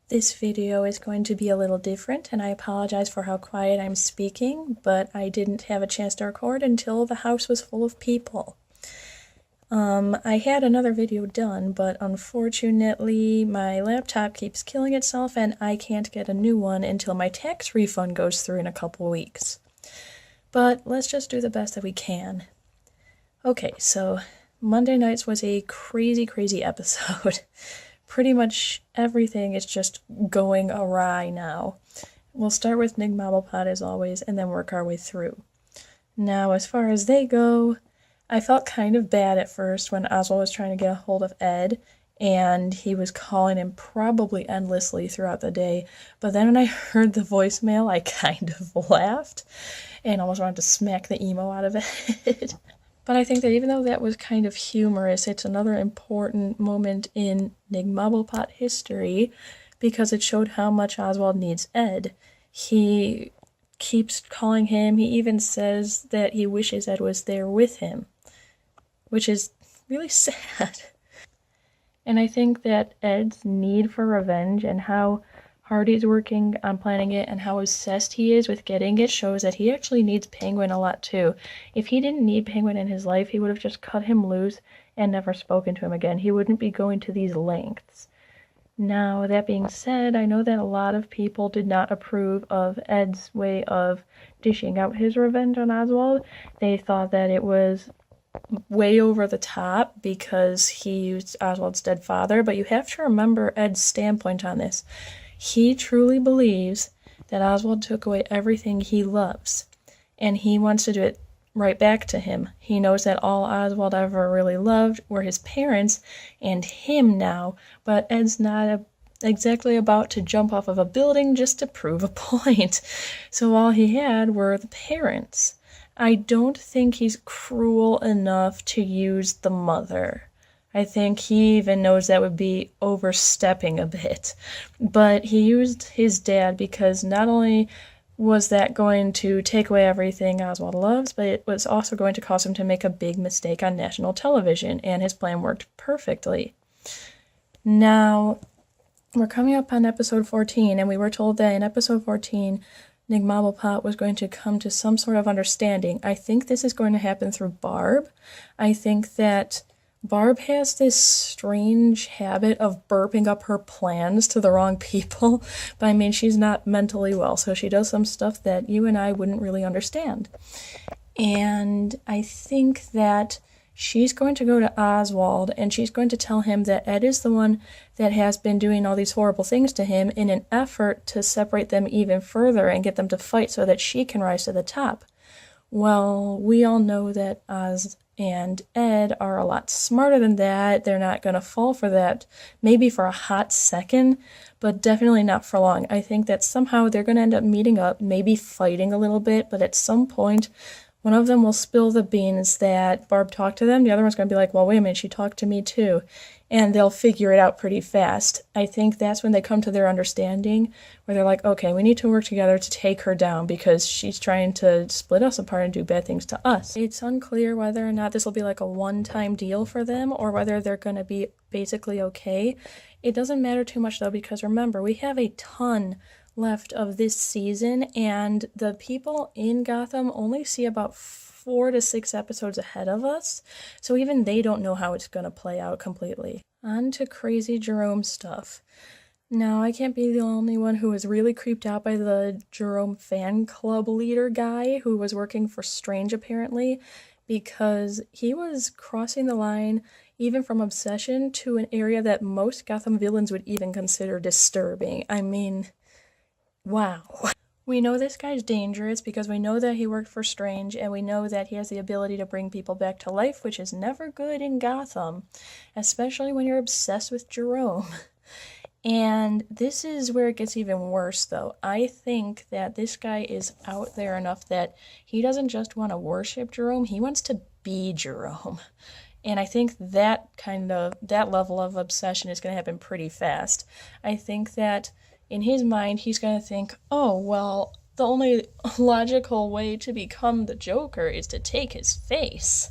This video is going to be a little different, and I apologize for how quiet I'm speaking, but I didn't have a chance to record until the house was full of people. I had another video done, but unfortunately my laptop keeps killing itself and I can't get a new one until my tax refund goes through in a couple weeks. But let's just do the best that we can. Okay, so Monday nights was a crazy episode. Pretty much everything is just going awry now. We'll start with Nig Mobblepot as always, and then work our way through. Now, as far as they go, I felt kind of bad at first when Oswald was trying to get a hold of Ed, and he was calling him probably endlessly throughout the day. But then when I heard the voicemail, I kind of laughed and almost wanted to smack the emo out of it. But I think that even though that was kind of humorous, it's another important moment in Nig Mobblepot history because it showed how much Oswald needs Ed. He keeps calling him. He even says that he wishes Ed was there with him, which is really sad. And I think that Ed's need for revenge and how hard he's working on planning it and how obsessed he is with getting it shows that he actually needs Penguin a lot too. If he didn't need Penguin in his life, he would have just cut him loose and never spoken to him again. He wouldn't be going to these lengths. Now, that being said, I know that a lot of people did not approve of Ed's way of dishing out his revenge on Oswald. They thought that it was way over the top because he used Oswald's dead father, but you have to remember Ed's standpoint on this. He truly believes that Oswald took away everything he loves, and he wants to do it right back to him. He knows that all Oswald ever really loved were his parents and him now, but Ed's not exactly about to jump off of a building just to prove a point. So all he had were the parents. I don't think he's cruel enough to use the mother. I think he even knows that would be overstepping a bit. But he used his dad because not only was that going to take away everything Oswald loves, but it was also going to cause him to make a big mistake on national television, and his plan worked perfectly. Now, we're coming up on episode 14, and we were told that in episode 14, Nig Mobblepot was going to come to some sort of understanding. I think this is going to happen through Barb. I think that Barb has this strange habit of burping up her plans to the wrong people, but I mean, she's not mentally well, so she does some stuff that you and I wouldn't really understand. And I think that she's going to go to Oswald, and she's going to tell him that Ed is the one that has been doing all these horrible things to him in an effort to separate them even further and get them to fight so that she can rise to the top. Well, we all know that Oz and Ed are a lot smarter than that. They're not going to fall for that, maybe for a hot second, but definitely not for long. I think that somehow they're going to end up meeting up, maybe fighting a little bit, but at some point, one of them will spill the beans that Barb talked to them. The other one's going to be like, well, wait a minute, she talked to me too. And they'll figure it out pretty fast. I think that's when they come to their understanding, where they're like, okay, we need to work together to take her down because she's trying to split us apart and do bad things to us. It's unclear whether or not this will be like a one-time deal for them or whether they're going to be basically okay. It doesn't matter too much though, because remember, we have a ton left of this season, and the people in Gotham only see about 4 to 6 episodes ahead of us, so even they don't know how it's going to play out completely. On to Crazy Jerome stuff. Now, I can't be the only one who was really creeped out by the Jerome fan club leader guy who was working for Strange apparently, because he was crossing the line even from obsession to an area that most Gotham villains would even consider disturbing. I mean, wow. We know this guy's dangerous because we know that he worked for Strange, and we know that he has the ability to bring people back to life, which is never good in Gotham, especially when you're obsessed with Jerome. And this is where it gets even worse, though. I think that this guy is out there enough that he doesn't just want to worship Jerome, he wants to be Jerome. And I think that level of obsession is going to happen pretty fast. I think that in his mind, he's going to think, oh, well, the only logical way to become the Joker is to take his face.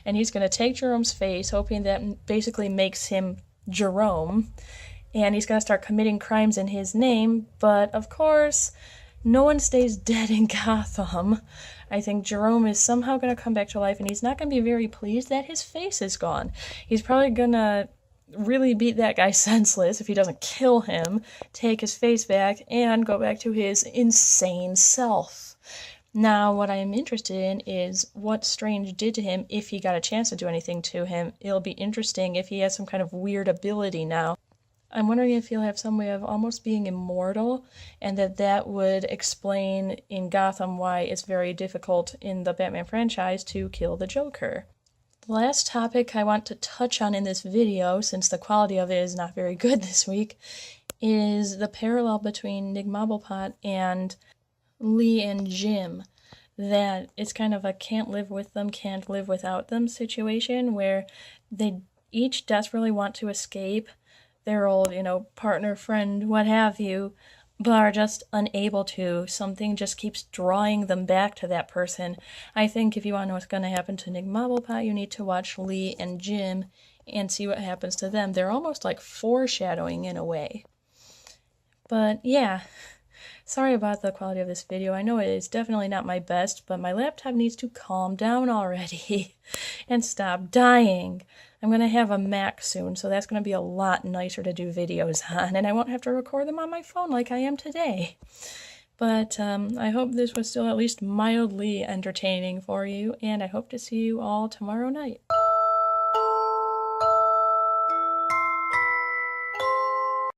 And he's going to take Jerome's face, hoping that basically makes him Jerome. and he's going to start committing crimes in his name, but of course, no one stays dead in Gotham. I think Jerome is somehow going to come back to life, and he's not going to be very pleased that his face is gone. He's probably going to really beat that guy senseless if he doesn't kill him, take his face back, and go back to his insane self. Now, what I am interested in is what Strange did to him if he got a chance to do anything to him. It'll be interesting if he has some kind of weird ability now. I'm wondering if he'll have some way of almost being immortal, and that would explain in Gotham why it's very difficult in the Batman franchise to kill the Joker. The last topic I want to touch on in this video, since the quality of it is not very good this week, is the parallel between Nick Mobblepot and Lee and Jim. That it's kind of a can't live with them, can't live without them situation where they each desperately want to escape their old, partner, friend, what have you, but are just unable to. Something just keeps drawing them back to that person. I think if you want to know what's going to happen to Nick Mobblepot, you need to watch Lee and Jim and see what happens to them. They're almost like foreshadowing in a way. But yeah, sorry about the quality of this video. I know it is definitely not my best, but my laptop needs to calm down already and stop dying. I'm going to have a Mac soon, so that's going to be a lot nicer to do videos on, and I won't have to record them on my phone like I am today. But I hope this was still at least mildly entertaining for you, and I hope to see you all tomorrow night.